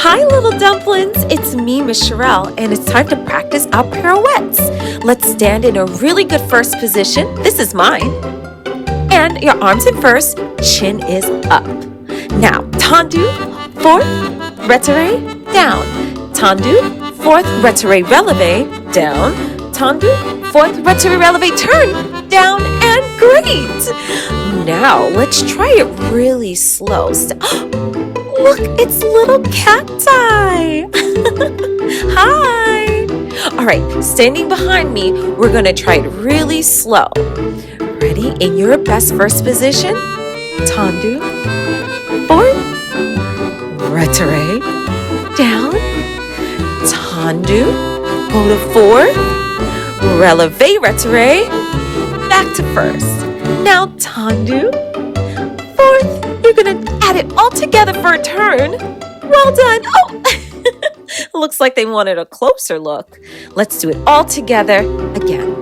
Hi, little dumplings. It's me, Miss Shirel, and it's time to practice our pirouettes. Let's stand in a really good first position. This is mine. And your arms in first, chin is up. Now, tendu, fourth, retiré, down. Tendu, fourth, retiré, relevé, down. Tendu, fourth, retiré, relevé, turn, down, and great. Now, let's try it really slow. Look, it's little cacti. Hi. All right, standing behind me, we're going to try it really slow. Ready? In your best first position, tendu, fourth, retiré, down, tendu, go to fourth, relevé, retiré, back to first. Now tendu, fourth, you're going to add it all together for a turn. Well done. Oh, looks like they wanted a closer look. Let's do it all together again.